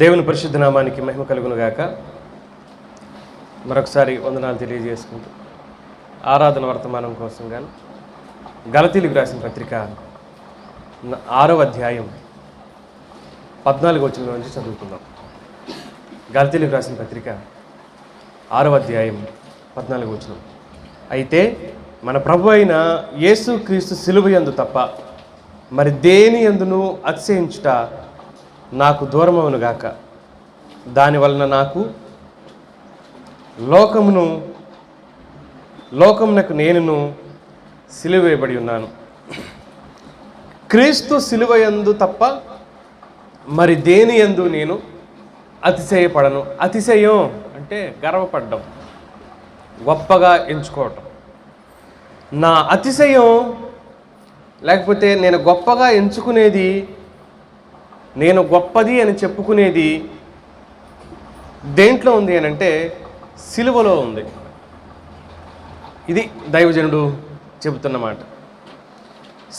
దేవుని పరిశుద్ధ నామానికి మహిమ కలుగును గాక. మరొకసారి వందనాలు తెలియజేసుకుంటూ ఆరాధన వర్తమానం కోసం గాను గలతీలకు రాసిన పత్రిక 6వ అధ్యాయం 14వ వచనం నుంచి చదువుకుందాం. గలతీలకు రాసిన పత్రిక 6వ అధ్యాయం 14వ వచనం. అయితే మన ప్రభు అయిన యేసుక్రీస్తు సిలువ యందు తప్ప మరి దేని యందును అతిశయించుట నాకు దూరమవును గాక. దానివలన నాకు లోకమునకు నేనును సిలువ వేయబడి ఉన్నాను. క్రీస్తు సిలువ యందు తప్ప మరి దేని యందు నేను అతిశయపడను. అతిశయం అంటే గర్వపడ్డం, గొప్పగా ఎంచుకోవటం. నా అతిశయం లేకపోతే నేను గొప్పగా ఎంచుకునేది, నేను గొప్పది అని చెప్పుకునేది దేంట్లో ఉంది అని అంటే సిలువలో ఉంది. ఇది దైవజనుడు చెబుతున్నమాట.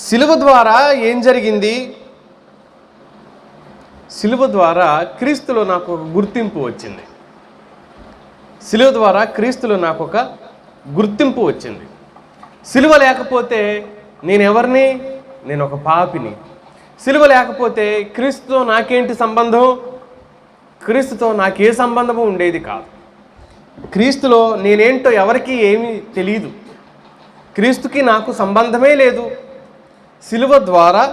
సిలువ ద్వారా ఏం జరిగింది? సిలువ ద్వారా క్రీస్తులో నాకు ఒక గుర్తింపు వచ్చింది. సిలువ ద్వారా క్రీస్తులో నాకు ఒక గుర్తింపు వచ్చింది. సిలువ లేకపోతే నేను ఎవరిని? నేను ఒక పాపిని. సిలువ లేకపోతే క్రీస్తుతో నాకేంటి సంబంధం? క్రీస్తుతో నాకే సంబంధము ఉండేది కాదు. క్రీస్తులో నేనేంటో ఎవరికి ఏమీ తెలియదు. క్రీస్తుకి నాకు సంబంధమే లేదు. సిలువ ద్వారా,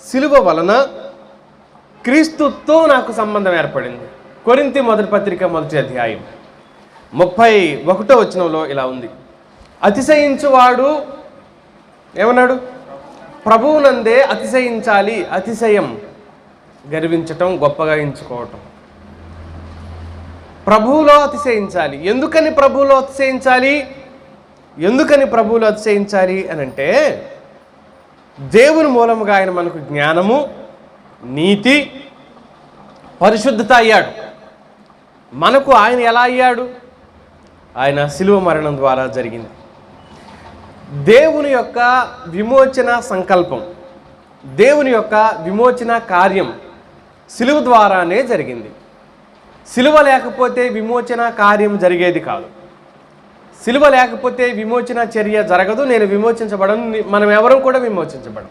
సిలువ వలన క్రీస్తుతో నాకు సంబంధం ఏర్పడింది. కొరింథీ మొదటి పత్రిక 1వ అధ్యాయం 31వ వచనంలో ఇలా ఉంది. అతిశయించువాడు ఏమన్నాడు? ప్రభువునందే అతిశయించాలి. అతిశయం గర్వించటం, గొప్పగా ఎంచుకోవటం. ప్రభువులో అతిశయించాలి. ఎందుకని ప్రభువులో అతిశయించాలి? అని అంటే దేవుని మూలముగా ఆయన మనకు జ్ఞానము, నీతి, పరిశుద్ధత అయ్యాడు. మనకు ఆయన ఎలా అయ్యాడు? ఆయన శిలువ మరణం ద్వారా జరిగింది. దేవుని యొక్క విమోచన సంకల్పం, దేవుని యొక్క విమోచన కార్యం సిలువ ద్వారానే జరిగింది. సిలువ లేకపోతే విమోచన కార్యం జరిగేది కాదు. సిలువ లేకపోతే విమోచన చర్య జరగదు. నేను విమోచించబడను, మనం ఎవరం కూడా విమోచించబడం.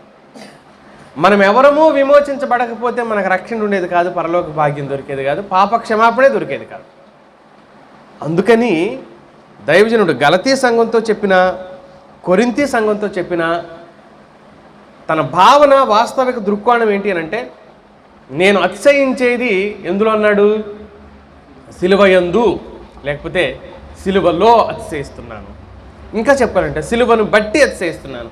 మనం ఎవరము విమోచించబడకపోతే మనకు రక్షణ ఉండేది కాదు, పరలోక భాగ్యం దొరికేది కాదు, పాప క్షమాపణే దొరికేది కాదు. అందుకని దైవజనుడు గలతీ సంఘంతో చెప్పిన, కొరింథీ సంఘంతో చెప్పిన తన భావన, వాస్తవిక దృక్కోణం ఏంటి అని అంటే, నేను అతిశయించేది ఎందులో అన్నాడు? సిలువ యందు, లేకపోతే సిలువలో అతిశయిస్తున్నాను. ఇంకా చెప్పాలంటే సిలువను బట్టి అతిశయిస్తున్నాను.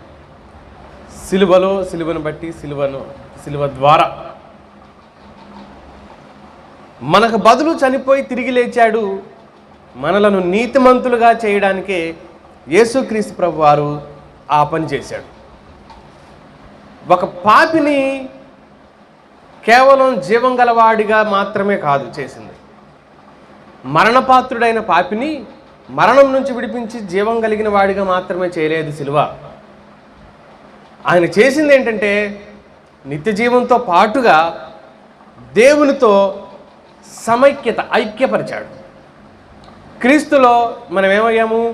సిలువలో, సిలువను బట్టి, సిలువ ద్వారా. మనకు బదులు చనిపోయి తిరిగి లేచాడు. మనలను నీతిమంతులుగా చేయడానికే యేసుక్రీస్తు ప్రభు వారు ఆ పని చేశాడు. ఒక పాపిని కేవలం జీవం గలవాడిగా మాత్రమే కాదు చేసింది. మరణపాత్రుడైన పాపిని మరణం నుంచి విడిపించి జీవం కలిగిన వాడిగా మాత్రమే చేయలేదు సిలువ. ఆయన చేసింది ఏంటంటే నిత్య జీవంతో పాటుగా దేవునితో సమైక్యత, ఐక్యపరిచాడు. క్రీస్తులో మనం ఏమయ్యాము?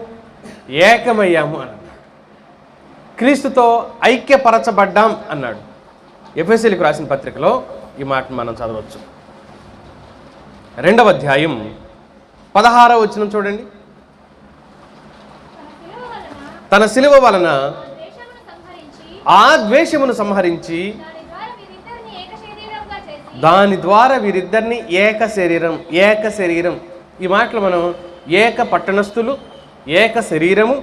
ఏకమయ్యాము అన్నాడు. క్రీస్తుతో ఐక్యపరచబడ్డాం అన్నాడు. ఎఫెసీయులకు రాసిన పత్రికలో ఈ మాట మనం చదవచ్చు. 2వ అధ్యాయం 16వ వచనం చూడండి. తన సిలువ వలన ఆ ద్వేషమును సంహరించి దాని ద్వారా వీరిద్దరిని ఏక శరీరం. ఈ మాటలు మనం ఏక పట్టణస్థులు, ఏక శరీరము,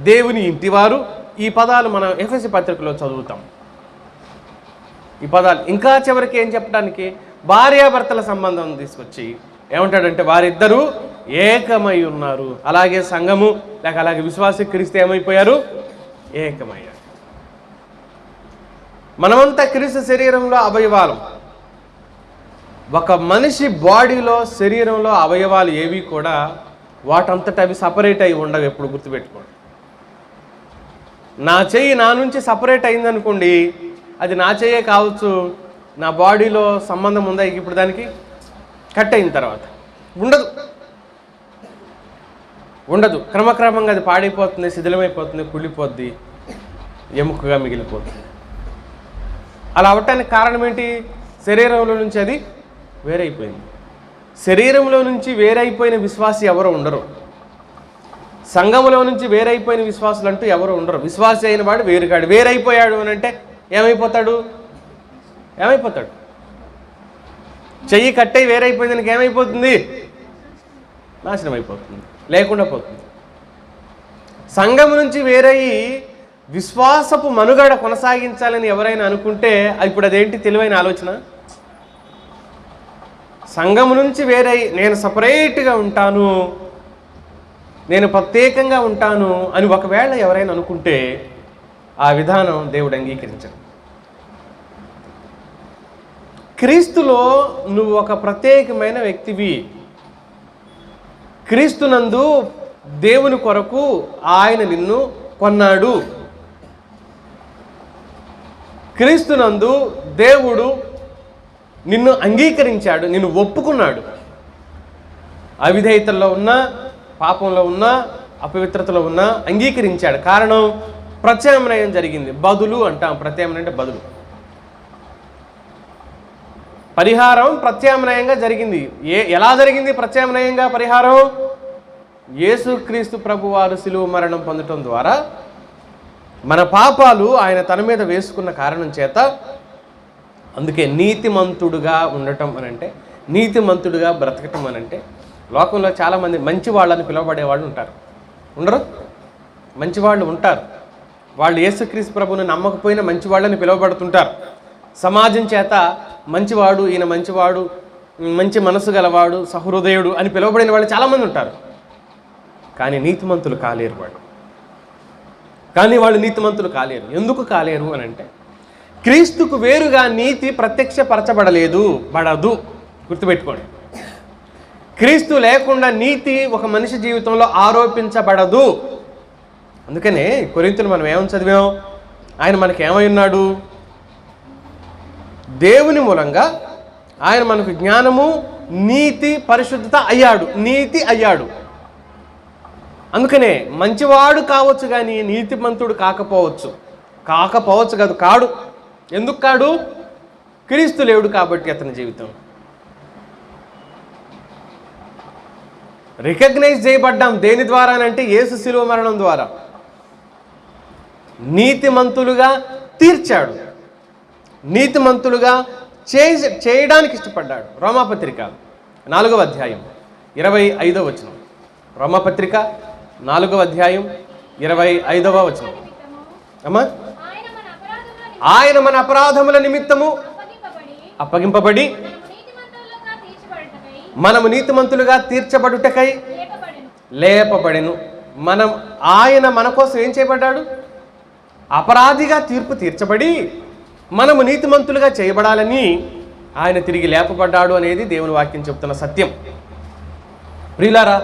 దేవుని ఇంటివారు, ఈ పదాలు మనం ఎఫెసీ పత్రికలో చదువుతాం. ఈ పదాలు ఇంకా చివరికి ఏం చెప్పడానికి? భార్యాభర్తల సంబంధం తీసుకొచ్చి ఏమంటాడంటే వారిద్దరూ ఏకమై ఉన్నారు. అలాగే సంఘము, లేక అలాగే విశ్వాసి క్రీస్తు ఏమైపోయారు? ఏకమయ్యారు. మనమంతా క్రీస్తు శరీరంలో అవయవాలం. ఒక మనిషి బాడీలో, శరీరంలో అవయవాలు ఏవి కూడా వాటంతట అవి సపరేట్ అయి ఉండవు. ఎప్పుడు గుర్తుపెట్టుకోండి. నా చెయ్యి నా నుంచి సపరేట్ అయిందనుకోండి, అది నా చెయ్యే కావచ్చు, నా బాడీలో సంబంధం ఉందా ఇప్పుడు దానికి? కట్ అయిన తర్వాత ఉండదు ఉండదు క్రమక్రమంగా అది పాడైపోతుంది, శిథిలమైపోతుంది, కుళ్ళిపోద్ది, ఎముకగా మిగిలిపోతుంది. అలా అవటానికి కారణం ఏంటి? శరీరంలో నుంచి అది వేరైపోయింది. శరీరంలో నుంచి వేరైపోయిన విశ్వాసి ఎవరు ఉండరు. సంఘములో నుంచి వేరైపోయిన విశ్వాసులు అంటూ ఎవరు ఉండరు. విశ్వాసి అయిన వాడు వేరుగాడు. వేరైపోయాడు అని అంటే ఏమైపోతాడు? చెయ్యి కట్టయి వేరైపోయింది దానికి ఏమైపోతుంది? నాశనం అయిపోతుంది, లేకుండా పోతుంది. సంఘం నుంచి వేరయ్యి విశ్వాసపు మనుగడ కొనసాగించాలని ఎవరైనా అనుకుంటే ఇప్పుడు అదేంటి తెలివైన ఆలోచన? సంఘం నుంచి వేరై నేను సపరేట్గా ఉంటాను, నేను ప్రత్యేకంగా ఉంటాను అని ఒకవేళ ఎవరైనా అనుకుంటే ఆ విధానం దేవుడు అంగీకరించడు. క్రీస్తులో నువ్వు ఒక ప్రత్యేకమైన వ్యక్తివి. క్రీస్తునందు దేవుని కొరకు ఆయన నిన్ను కొన్నాడు. క్రీస్తునందు దేవుడు నిన్ను అంగీకరించాడు, నిన్ను ఒప్పుకున్నాడు. అవిధేయతల్లో ఉన్నా, పాపంలో ఉన్నా, అపవిత్రతలో ఉన్నా అంగీకరించాడు. కారణం ప్రత్యామ్నాయం జరిగింది. బదులు అంటాం. ప్రత్యామ్నాయం అంటే బదులు. పరిహారం ప్రత్యామ్నాయంగా జరిగింది. ఎలా జరిగింది ప్రత్యామ్నాయంగా పరిహారం? యేసుక్రీస్తు ప్రభువారు శిలువ మరణం పొందటం ద్వారా మన పాపాలు ఆయన తన మీద వేసుకున్న కారణం చేత, అందుకే నీతిమంతుడుగా ఉండటం అనంటే, నీతిమంతుడుగా బ్రతకటం అనంటే, లోకంలో చాలామంది మంచి వాళ్ళని పిలువబడే వాళ్ళు ఉంటారు. ఉండరు? మంచివాళ్ళు ఉంటారు. వాళ్ళు యేసుక్రీస్తు ప్రభువుని నమ్మకపోయినా మంచి వాళ్ళని పిలువబడుతుంటారు. సమాజం చేత మంచివాడు, ఈయన మంచివాడు, మంచి మనసు గలవాడు, సహృదయుడు అని పిలువబడిన వాళ్ళు చాలామంది ఉంటారు. కానీ నీతిమంతులు కాలేరు వాళ్ళు. నీతిమంతులు కాలేరు. ఎందుకు కాలేరు అని అంటే, క్రీస్తుకు వేరుగా నీతి ప్రత్యక్షపరచబడలేదు, పడదు. గుర్తుపెట్టుకోండి. క్రీస్తు లేకుండా నీతి ఒక మనిషి జీవితంలో ఆరోపించబడదు. అందుకనే కొరింథీయులు మనం ఏమని చదివాం? ఆయన మనకి ఏమై ఉన్నాడు? దేవుని మూలంగా ఆయన మనకు జ్ఞానము, నీతి, పరిశుద్ధత అయ్యాడు. నీతి అయ్యాడు. అందుకనే మంచివాడు కావచ్చు కానీ నీతిమంతుడు కాకపోవచ్చు. కాదు, కాడు. ఎందుకు కాడు? క్రీస్తు లేడు కాబట్టి అతని జీవితం. రికగ్నైజ్ చేయబడ్డాం. దేని ద్వారా అంటే యేసు శిలువ మరణం ద్వారా. నీతిమంతులుగా తీర్చాడు, నీతిమంతులుగా చేయడానికి ఇష్టపడ్డాడు. రోమాపత్రిక 4వ అధ్యాయం 25వ వచనం. రోమాపత్రిక 4వ అధ్యాయం 25వ వచనం. అమ్మా, ఆయన మన అపరాధముల నిమిత్తము అప్పగింపబడి మనము నీతిమంతులుగా తీర్చబడుటకై లేపబడెను. ఆయన మన కోసం ఏం చేయబడ్డాడు? అపరాధిగా తీర్పు తీర్చబడి మనము నీతిమంతులుగా చేయబడాలని ఆయన తిరిగి లేపబడ్డాడు అనేది దేవుని వాక్యం చెప్తున్న సత్యం. ప్రియులారా,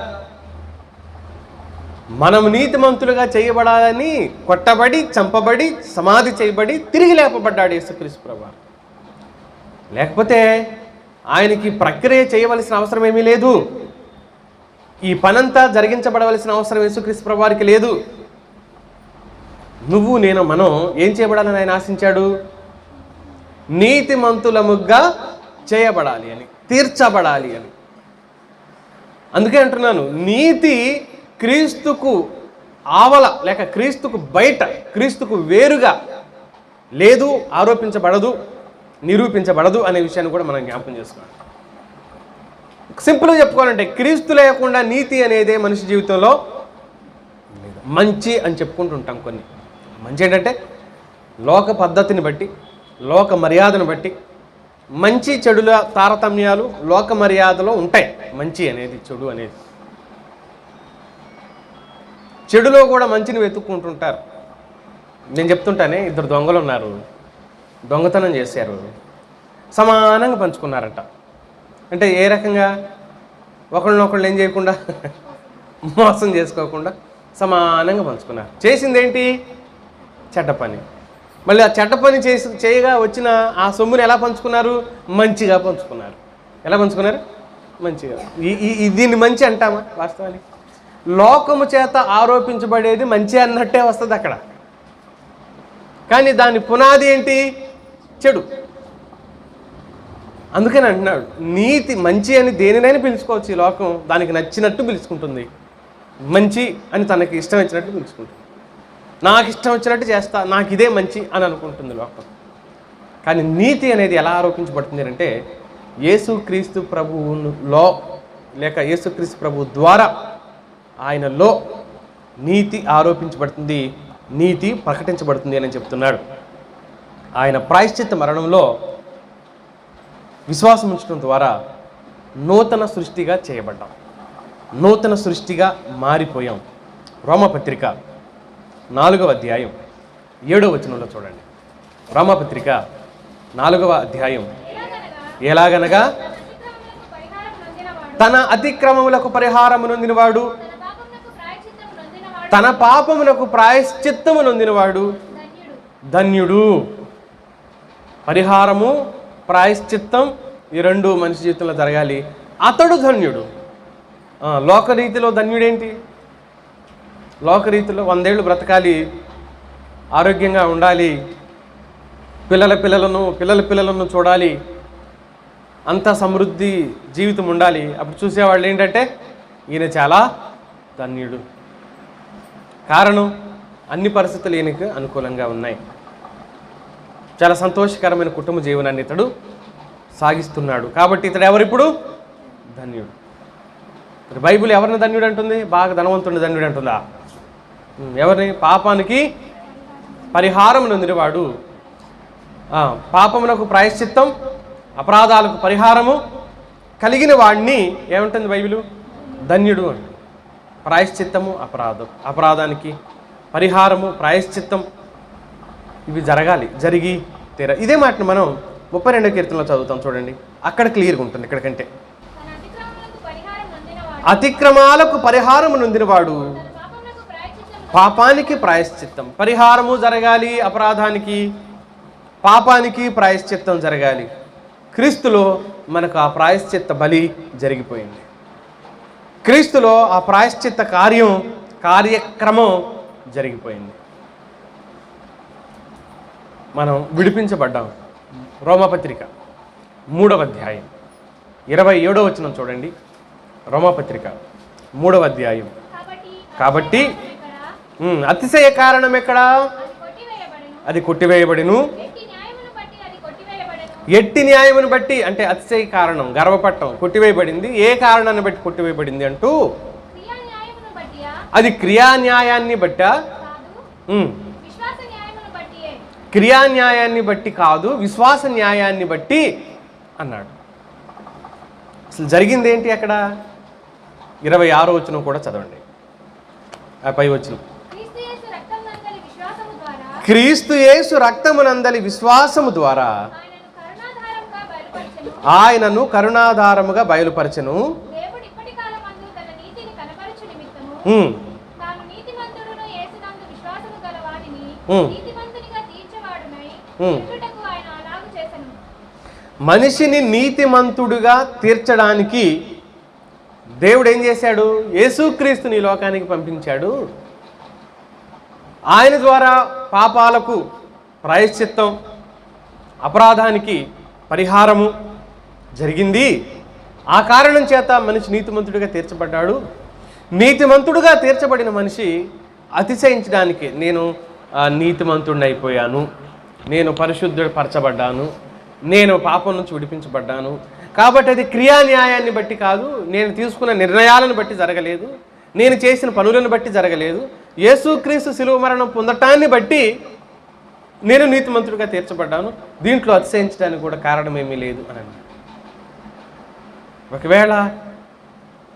మనము నీతిమంతులుగా చేయబడాలని కొట్టబడి, చంపబడి, సమాధి చేయబడి తిరిగి లేపబడ్డాడు యేసుక్రీస్తు ప్రభువు. లేకపోతే ఆయనకి ప్రక్రియ చేయవలసిన అవసరం ఏమీ లేదు. ఈ పనంతా జరిగించబడవలసిన అవసరం యేసుక్రీస్తు ప్రభువారికి లేదు. నువ్వు నేను మనం ఏం చేయబడాలని ఆయన ఆశించాడు? నీతిమంతులముగా చేయబడాలి అని, తీర్చబడాలి అని. అందుకే అంటున్నాను, నీతి క్రీస్తుకు ఆవల లేక క్రీస్తుకు బయట, క్రీస్తుకు వేరుగా లేదు, ఆరోపించబడదు, నిరూపించబడదు అనే విషయాన్ని కూడా మనం జ్ఞాపకం చేసుకోవాలి. సింపుల్గా చెప్పుకోవాలంటే క్రీస్తు లేకుండా నీతి అనేదే మనిషి జీవితంలో మంచి అని చెప్పుకుంటుంటాం. కొన్ని మంచి ఏంటంటే లోక పద్ధతిని బట్టి, లోక మర్యాదను బట్టి మంచి చెడుల తారతమ్యాలు లోక మర్యాదలో ఉంటాయి. మంచి అనేది, చెడు అనేది. చెడులో కూడా మంచిని వెతుక్కుంటుంటారు. నేను చెప్తుంటానే, 2 దొంగలు ఉన్నారు, దొంగతనం చేశారు, సమానంగా పంచుకున్నారట. అంటే ఏ రకంగా? ఒకళ్ళనొకళ్ళు ఏం చేయకుండా, మోసం చేసుకోకుండా సమానంగా పంచుకున్నారు. చేసిందేంటి? చెడ్డ పని. మళ్ళీ ఆ చెడ్డ పని చేయగా వచ్చిన ఆ సొమ్ముని ఎలా పంచుకున్నారు? మంచిగా పంచుకున్నారు. ఎలా పంచుకున్నారు? మంచిగా దీన్ని మంచి అంటామా? వాస్తవానికి లోకము చేత ఆరోపించబడేది మంచి అన్నట్టే వస్తుంది అక్కడ. కానీ దాని పునాది ఏంటి? చెడు. అందుకని అంటున్నాడు నీతి మంచి అని దేనినైనా పిలుచుకోవచ్చు. ఈ లోకం దానికి నచ్చినట్టు పిలుచుకుంటుంది. మంచి అని తనకి ఇష్టం వచ్చినట్టు పిలుచుకుంటుంది. నాకు ఇష్టం వచ్చినట్టు చేస్తా, నాకు ఇదే మంచి అని అనుకుంటుంది లోకం. కానీ నీతి అనేది ఎలా ఆరోపించబడుతుంది అంటే యేసుక్రీస్తు ప్రభువులో లేక యేసుక్రీస్తు ప్రభువు ద్వారా ఆయనలో నీతి ఆరోపించబడుతుంది, నీతి ప్రకటించబడుతుంది అని చెప్తున్నాడు. ఆయన ప్రాయశ్చిత్త మరణంలో విశ్వాసం ఉంచడం ద్వారా నూతన సృష్టిగా చేయబడ్డాం, నూతన సృష్టిగా మారిపోయాం. రోమపత్రిక 4వ అధ్యాయం 7వ వచనంలో చూడండి. రోమపత్రిక 4వ అధ్యాయం ఎలాగనగా తన అతిక్రమములకు పరిహారము నొందినవాడు, తన పాపమునకు ప్రాయశ్చిత్తము నొందినవాడు ధన్యుడు. పరిహారము, ప్రాయశ్చిత్తం ఈ రెండు మనిషి జీవితంలో జరగాలి. అతడు ధన్యుడు. లోకరీతిలో ధన్యుడేంటి? లోకరీతిలో 100 ఏళ్ళు బ్రతకాలి, ఆరోగ్యంగా ఉండాలి, పిల్లలను చూడాలి, అంత సమృద్ధి జీవితం ఉండాలి. అప్పుడు చూసేవాళ్ళు ఏంటంటే ఈయన చాలా ధన్యుడు. కారణం అన్ని పరిస్థితులు ఈయనకు అనుకూలంగా ఉన్నాయి. చాలా సంతోషకరమైన కుటుంబ జీవనాన్ని ఇతడు సాగిస్తున్నాడు. కాబట్టి ఇతడు ఎవరిప్పుడు? ధన్యుడు. బైబిల్ ఎవరిని ధన్యుడు అంటుంది? బాగా ధనవంతుడిని ధన్యుడు అంటుందా? ఎవరిని? పాపానికి పరిహారం నొందినవాడు, పాపమునకు ప్రాయశ్చిత్తం, అపరాధాలకు పరిహారము కలిగిన వాడిని ఏమంటుంది బైబిలు? ధన్యుడు అంటుంది. ప్రాయశ్చిత్తము, అపరాధానికి పరిహారము, ప్రాయశ్చిత్తం ఇవి జరగాలి, జరిగి తీరా. ఇదే మాటను మనం 32వ కీర్తనలో చదువుతాం చూడండి. అక్కడ క్లియర్గా ఉంటుంది. ఇక్కడికంటే అతిక్రమాలకు పరిహారము నొందినవాడు, పాపానికి ప్రాయశ్చిత్తం. పరిహారము జరగాలి, అపరాధానికి పాపానికి ప్రాయశ్చిత్తం జరగాలి. క్రీస్తులో మనకు ఆ ప్రాయశ్చిత్త బలి జరిగిపోయింది. క్రీస్తులో ఆ ప్రాయశ్చిత్త కార్యక్రమం జరిగిపోయింది. మనం విడిపించబడ్డాం. రోమపత్రిక 3వ అధ్యాయం 27వ వచనం చూడండి. రోమపత్రిక 3వ అధ్యాయం. కాబట్టి అతిశయ కారణం ఎక్కడ? అది కొట్టివేయబడిను. ఎట్టి న్యాయమును బట్టి అంటే అతిశయ కారణం, గర్వపట్టం కొట్టివేయబడింది. ఏ కారణాన్ని బట్టి కొట్టివేయబడింది అంటూ అది క్రియాన్యాయాన్ని బట్ట, క్రియాన్యాయాన్ని బట్టి కాదు, విశ్వాస న్యాయాన్ని బట్టి అన్నాడు. అసలు జరిగింది ఏంటి అక్కడ? 26వ వచనం కూడా చదవండి. ఆ పై వచనం, క్రీస్తు యేసు రక్తమునందలి విశ్వాసము ద్వారా ఆయనను కరుణాధారముగా బయలుపరచెను. మనిషిని నీతిమంతుడుగా తీర్చడానికి దేవుడు ఏం చేశాడు? యేసుక్రీస్తుని ఈ లోకానికి పంపించాడు. ఆయన ద్వారా పాపాలకు ప్రాయశ్చిత్తం, అపరాధానికి పరిహారము జరిగింది. ఆ కారణం చేత మనిషి నీతిమంతుడిగా తీర్చబడ్డాడు. నీతిమంతుడుగా తీర్చబడిన మనిషి అతిశయించడానికి, నేను నీతిమంతుడిని అయిపోయాను, నేను పరిశుద్ధపరచబడ్డాను, నేను పాపం నుంచి విడిపించబడ్డాను, కాబట్టి అది క్రియాన్యాయాన్ని బట్టి కాదు, నేను తీసుకున్న నిర్ణయాలను బట్టి జరగలేదు, నేను చేసిన పనులను బట్టి జరగలేదు, యేసుక్రీస్తు శిలువ మరణం పొందటాన్ని బట్టి నేను నీతిమంతుడిగా తీర్చబడ్డాను, దీంట్లో అతిశయించడానికి కూడా కారణమేమీ లేదు అని అన్నాడు. ఒకవేళ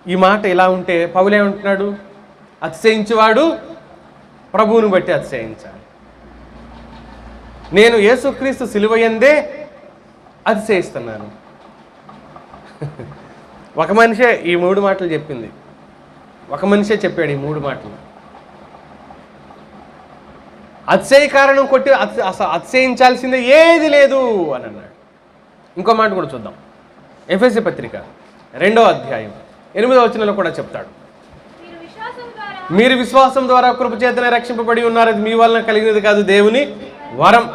ఈ మాట ఇలా ఉంటే పౌలు ఏమంటున్నాడు? అతిశయించేవాడు ప్రభువుని బట్టి అతిశయించాలి. నేను యేసుక్రీస్తు సిలువయందే అతిశయిస్తున్నాను. ఒక మనిషే ఈ 3 మాటలు చెప్పింది. ఒక మనిషే చెప్పాడు ఈ 3 మాటలు. అతిశయ కారణం కొట్టి అతిశయించాల్సిందే ఏది లేదు అని అన్నాడు. ఇంకో మాట కూడా చూద్దాం. ఎఫెసీ పత్రిక 2వ అధ్యాయం 8వ వచనంలో కూడా చెప్తాడు, మీరు విశ్వాసం ద్వారా కృప చేతనే రక్షింపబడి ఉన్నారు, అది మీ వలన కలిగినది కాదు, దేవుని వరం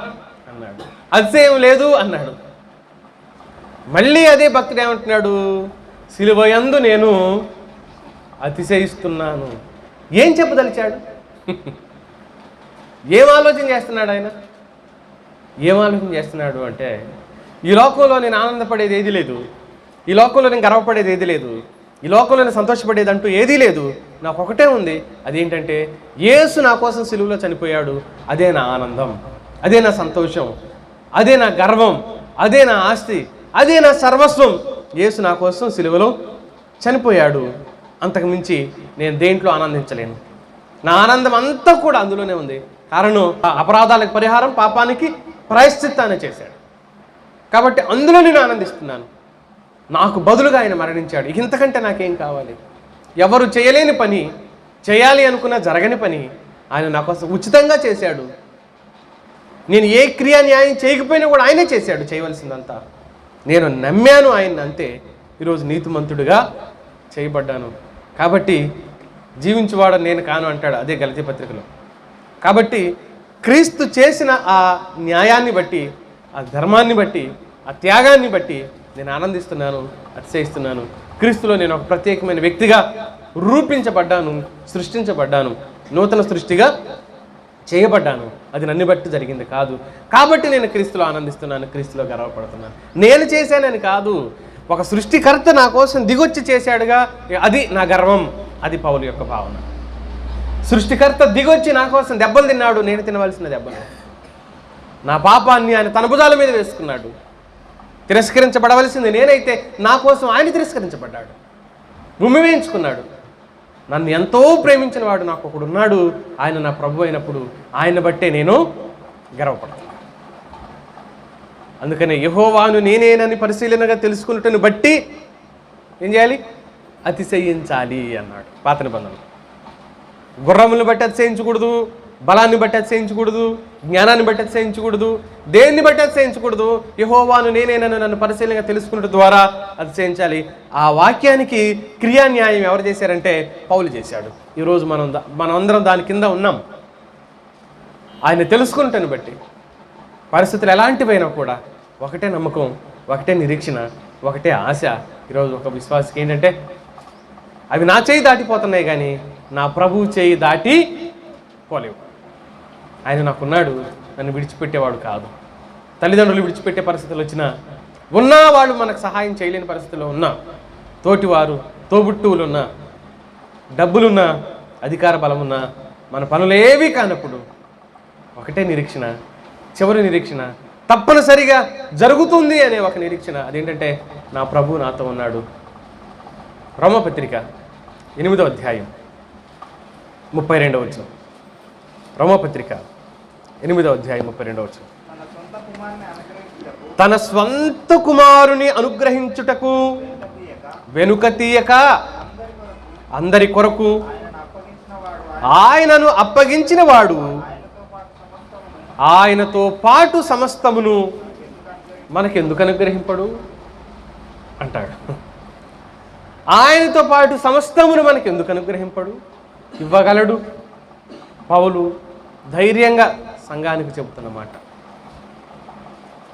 అన్నాడు. అతిశయం లేదు అన్నాడు. మళ్ళీ అదే భక్తుడు ఏమంటున్నాడు, సిలువయందు నేను అతిశయిస్తున్నాను. ఏం చెప్పదలిచాడు? ఏం ఆలోచన చేస్తున్నాడు ఆయన? ఏం ఆలోచన చేస్తున్నాడు అంటే, ఈ లోకంలో నేను ఆనందపడేది ఏదీ లేదు, ఈ లోకంలో నేను గర్వపడేది ఏదీ లేదు, ఈ లోకంలో నేను సంతోషపడేది అంటూ ఏదీ లేదు. నాకు ఒకటే ఉంది, అదేంటంటే యేసు నా కోసం సిలువలో చనిపోయాడు. అదే నా ఆనందం, అదే నా సంతోషం, అదే నా గర్వం, అదే నా ఆస్తి, అదే నా సర్వస్వం. యేసు నా కోసం సిలువలో చనిపోయాడు. అంతకు మించి నేను దేంట్లో ఆనందించలేను. నా ఆనందం అంతా కూడా అందులోనే ఉంది. కారణం, అపరాధాలకు పరిహారం, పాపానికి ప్రాయశ్చిత్తాన్ని చేశాడు కాబట్టి అందులో నేను ఆనందిస్తున్నాను. నాకు బదులుగా ఆయన మరణించాడు. ఇంతకంటే నాకేం కావాలి? ఎవరు చేయలేని పని, చేయాలి అనుకున్న జరగని పని ఆయన నా కోసం ఉచితంగా చేశాడు. నేను ఏ క్రియా న్యాయం చేయకపోయినా కూడా ఆయనే చేశాడు చేయవలసిందంతా. నేను నమ్మాను ఆయన, అంతే ఈరోజు నీతిమంతుడిగా చేయబడ్డాను. కాబట్టి జీవించేవాడు నేను కాను అంటాడు అదే గలతీ పత్రికలో. కాబట్టి క్రీస్తు చేసిన ఆ న్యాయాన్ని బట్టి, ఆ ధర్మాన్ని బట్టి, ఆ త్యాగాన్ని బట్టి నేను ఆనందిస్తున్నాను, అతిశయిస్తున్నాను. క్రీస్తులో నేను ఒక ప్రత్యేకమైన వ్యక్తిగా రూపించబడ్డాను, సృష్టించబడ్డాను, నూతన సృష్టిగా చేయబడ్డాను. అది నన్ను బట్టి జరిగింది కాదు. కాబట్టి నేను క్రీస్తులో ఆనందిస్తున్నాను, క్రీస్తులో గర్వపడుతున్నాను. నేను చేశానని కాదు, ఒక సృష్టికర్త నా కోసం దిగొచ్చి చేశాడుగా, అది నా గర్వం. అది పౌలు యొక్క భావన. సృష్టికర్త దిగొచ్చి నా కోసం దెబ్బలు తిన్నాడు, నేను తినవలసిన దెబ్బలు. నా పాపాన్ని ఆయన తన భుజాల మీద వేసుకున్నాడు. తిరస్కరించబడవలసింది నేనైతే నా కోసం ఆయన తిరస్కరించబడ్డాడు, భూమి వేయించుకున్నాడు. నన్ను ఎంతో ప్రేమించిన వాడు నాకు ఒకడున్నాడు, ఆయన నా ప్రభు అయినప్పుడు ఆయన బట్టే నేను గర్వపడతాను. అందుకనే యెహోవాను నేనేనని పరిశీలనగా తెలుసుకున్నట్టుని బట్టి ఏం చేయాలి? అతిశయించాలి అన్నాడు పాత నిబంధనలు. గుర్రములను బట్టి అతిశయించకూడదు, బలాన్ని బట్టి అతిశయించకూడదు, జ్ఞానాన్ని బట్టి అతిశయించకూడదు, దేన్ని బట్టి అతిశయించకూడదు. యెహోవాను నేనేనని నన్ను పరిశీలనగా తెలుసుకున్నట్టు ద్వారా అతిశయించాలి. ఆ వాక్యానికి క్రియా న్యాయం ఎవరు చేశారంటే పౌలు చేశాడు. ఈరోజు మనం అందరం దాని కింద ఉన్నాం. ఆయన తెలుసుకుంటాను బట్టి పరిస్థితులు ఎలాంటివైనా కూడా ఒకటే నమ్మకం, ఒకటే నిరీక్షణ, ఒకటే ఆశ. ఈరోజు ఒక విశ్వాసకి ఏంటంటే, అవి నా చేయి దాటిపోతున్నాయి కానీ నా ప్రభువు చేయి దాటి పోలేవు. ఆయన నాకున్నాడు, నన్ను విడిచిపెట్టేవాడు కాదు. తల్లిదండ్రులు విడిచిపెట్టే పరిస్థితులు వచ్చినా, ఉన్నా వాళ్ళు మనకు సహాయం చేయలేని పరిస్థితుల్లో ఉన్నా, తోటివారు తోబుట్టువులు ఉన్నా, డబ్బులున్నా, అధికార బలమున్నా, మన పనులేవీ కానప్పుడు ఒకటే నిరీక్షణ, చివరి నిరీక్షణ తప్పనిసరిగా జరుగుతుంది అనే ఒక నిరీక్షణ. అదేంటంటే నా ప్రభు నాతో ఉన్నాడు. రోమపత్రిక 8వ అధ్యాయం 32వ వచనం. రోమపత్రిక 8వ అధ్యాయం 32వ వచనం. తన స్వంత కుమారుని అనుగ్రహించుటకు వెనుక తీయక అందరి కొరకు ఆయనను అప్పగించిన వాడు ఆయనతో పాటు సమస్తమును మనకెందుకు అనుగ్రహింపడు అంటాడు. ఆయనతో పాటు సమస్తమును మనకెందుకు అనుగ్రహింపడు, ఇవ్వగలడు. పౌలు ధైర్యంగా సంఘానికి చెబుతున్నమాట.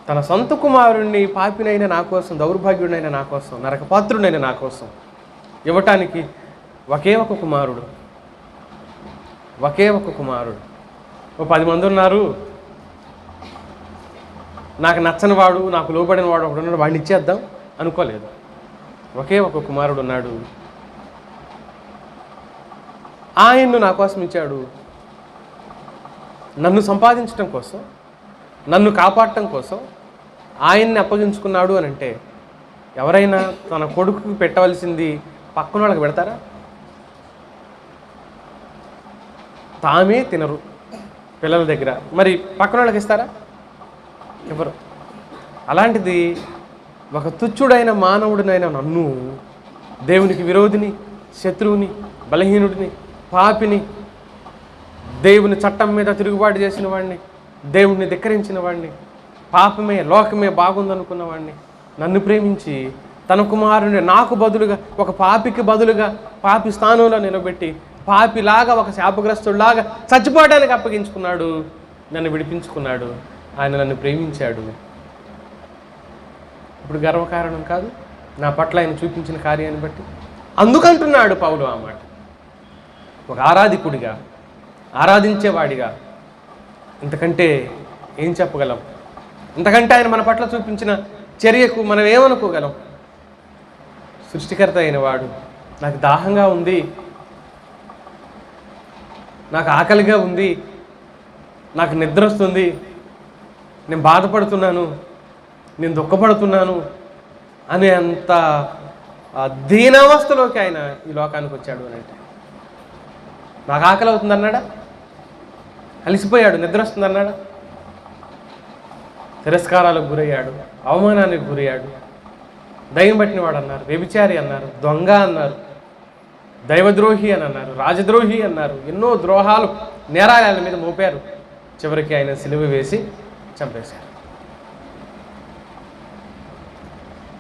తన సొంత కుమారుణ్ణి పాపినైన నా కోసం, దౌర్భాగ్యుడైన నా కోసం, నరకపాత్రుడైన నా కోసం ఇవ్వటానికి ఒకే ఒక కుమారుడు, ఒకే ఒక కుమారుడు. 10 మంది ఉన్నారు, నాకు నచ్చని వాడు, నాకు లోబడిన వాడు ఒకడు ఉన్నాడు, వాడిని ఇచ్చేద్దాం అనుకోలేదు. ఒకే ఒక కుమారుడు ఉన్నాడు, ఆయన్ను నా కోసం ఇచ్చాడు. నన్ను సంపాదించడం కోసం, నన్ను కాపాడటం కోసం ఆయన్ని అప్పగించుకున్నాడు అని అంటే, ఎవరైనా తన కొడుకుకి పెట్టవలసింది పక్కన వాళ్ళకి పెడతారా? తామే తినరు పిల్లల దగ్గర, మరి పక్కన వాళ్ళకి ఇస్తారా? ఎవరు? అలాంటిది ఒక తుచ్చుడైన మానవుడినైనా నన్ను, దేవునికి విరోధిని, శత్రువుని, బలహీనుడిని, పాపిని, దేవుని చట్టం మీద తిరుగుబాటు చేసిన వాడిని, దేవుణ్ణి ధిక్కరించిన వాడిని, పాపమే లోకమే బాగుందనుకున్న వాడిని నన్ను ప్రేమించి తన కుమారుని నాకు బదులుగా, ఒక పాపికి బదులుగా పాపి స్థానంలో నిలబెట్టి పాపిలాగా, ఒక శాపగ్రస్తుడిలాగా చచ్చిపోవడానికి అప్పగించుకున్నాడు. నన్ను విడిపించుకున్నాడు. ఆయన నన్ను ప్రేమించాడు. ఇప్పుడు గర్వకారణం కాదు నా పట్ల ఆయన చూపించిన కార్యాన్ని బట్టి? అందుకంటున్నాడు పౌలు ఆ మాట. ఒక ఆరాధికుడిగా, ఆరాధించేవాడిగా ఇంతకంటే ఏం చెప్పగలం? ఇంతకంటే ఆయన మన పట్ల చూపించిన చర్యకు మనం ఏమనుకోగలం? సృష్టికర్త అయిన వాడు, నాకు దాహంగా ఉంది, నాకు ఆకలిగా ఉంది, నాకు నిద్ర వస్తుంది, నేను బాధపడుతున్నాను, నేను దుఃఖపడుతున్నాను అనే అంత దీనావస్థలోకి ఆయన ఈ లోకానికి వచ్చాడు అని అంటే, నాకు ఆకలి అవుతుంది అన్నాడా? అలిసిపోయాడు, నిద్ర వస్తుంది అన్నాడా? తిరస్కారాలకు గురయ్యాడు, అవమానానికి గురయ్యాడు, దయ్యం పట్టిన వాడు అన్నారు, వ్యభిచారి అన్నారు, దొంగ అన్నారు, దైవద్రోహి అని అన్నారు, రాజద్రోహి అన్నారు. ఎన్నో ద్రోహాలు, నేరాలు ఆయన మీద మోపారు. చివరికి ఆయన సిలువ వేసి చంపేశారు.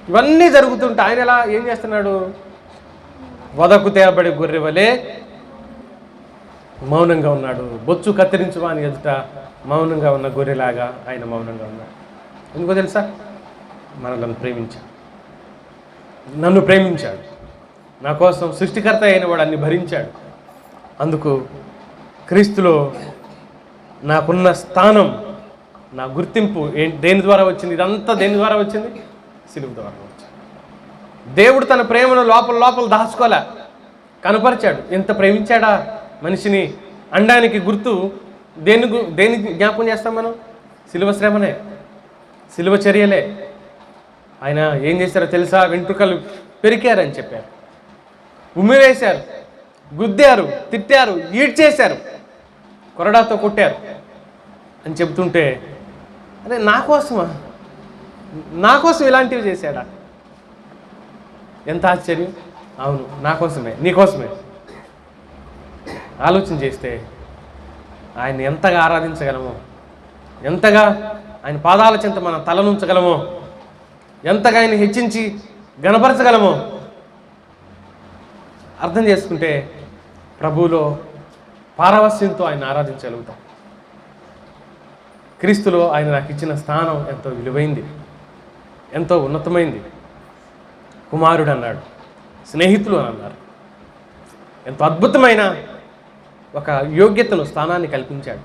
ఇవన్నీ జరుగుతుంటే ఆయన ఎలా ఏం చేస్తున్నాడు? వదకు తేబడి గొర్రె వలె మౌనంగా ఉన్నాడు. బొచ్చు కత్తిరించువాని ఎదుట మౌనంగా ఉన్న గొర్రెలాగా ఆయన మౌనంగా ఉన్నాడు. ఎందుకో తెలుసా? మనల్ని ప్రేమించాడు, నన్ను ప్రేమించాడు. నా కోసం సృష్టికర్త అయిన వాడు అన్ని భరించాడు. అందుకు క్రీస్తులో నాకున్న స్థానం, నా గుర్తింపు దేని ద్వారా వచ్చింది? ఇదంతా దేని ద్వారా వచ్చింది? సిలువ ద్వారా వచ్చింది. దేవుడు తన ప్రేమను లోపల లోపల దాచుకోలే, కనపరిచాడు. ఎంత ప్రేమించాడా మనిషిని అనడానికి గుర్తు దేని జ్ఞాపకం చేస్తాం మనం? సిలువ శ్రమనే, సిలువ చర్యలే. ఆయన ఏం చేశారో తెలుసా? వెంట్రుకలు పెరికారని చెప్పారు, ఉమ్మివేశారు, గుద్దారు, తిట్టారు, ఈడ్చేశారు, కొరడాతో కొట్టారు అని చెబుతుంటే, అరే నా కోసమా? నా కోసం ఇలాంటివి చేశాడా? ఎంత ఆశ్చర్యం! అవును, నా కోసమే, నీకోసమే. ఆలోచన చేస్తే ఆయన ఎంతగా ఆరాధించగలమో, ఎంతగా ఆయన పాదాల చెంత మన తలనుంచగలమో, ఎంతగా ఆయన హెచ్చించి గణపరచగలమో అర్థం చేసుకుంటే ప్రభువులో పారవస్యంతో ఆయన ఆరాధించగలుగుతాం. క్రీస్తులో ఆయన నాకు ఇచ్చిన స్థానం ఎంతో విలువైంది, ఎంతో ఉన్నతమైంది. కుమారుడు అన్నాడు, స్నేహితులు అని అన్నారు. ఎంతో అద్భుతమైన ఒక యోగ్యతను, స్థానాన్ని కల్పించాడు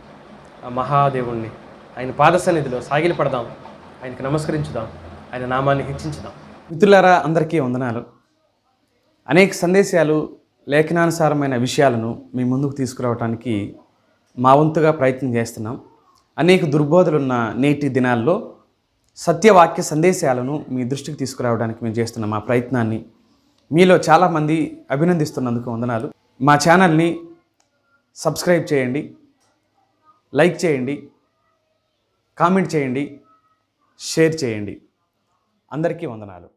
ఆ మహాదేవుణ్ణి. ఆయన పాద సన్నిధిలో సాగిలపడదాం, ఆయనకి నమస్కరించుదాం, ఆయన నామాన్ని హెచ్చించుదాం. మిత్రులారా, అందరికీ వందనాలు. అనేక సందేశాలు, లేఖనానుసారమైన విషయాలను మీ ముందుకు తీసుకురావడానికి మా వంతుగా ప్రయత్నం చేస్తున్నాం. అనేక దుర్బోధలున్న నేటి దినాల్లో సత్యవాక్య సందేశాలను మీ దృష్టికి తీసుకురావడానికి మేము చేస్తున్న మా ప్రయత్నాన్ని మీలో చాలామంది అభినందిస్తున్నందుకు వందనాలు. మా ఛానల్ని సబ్స్క్రైబ్ చేయండి, లైక్ చేయండి, కామెంట్ చేయండి, షేర్ చేయండి. అందరికీ వందనాలు.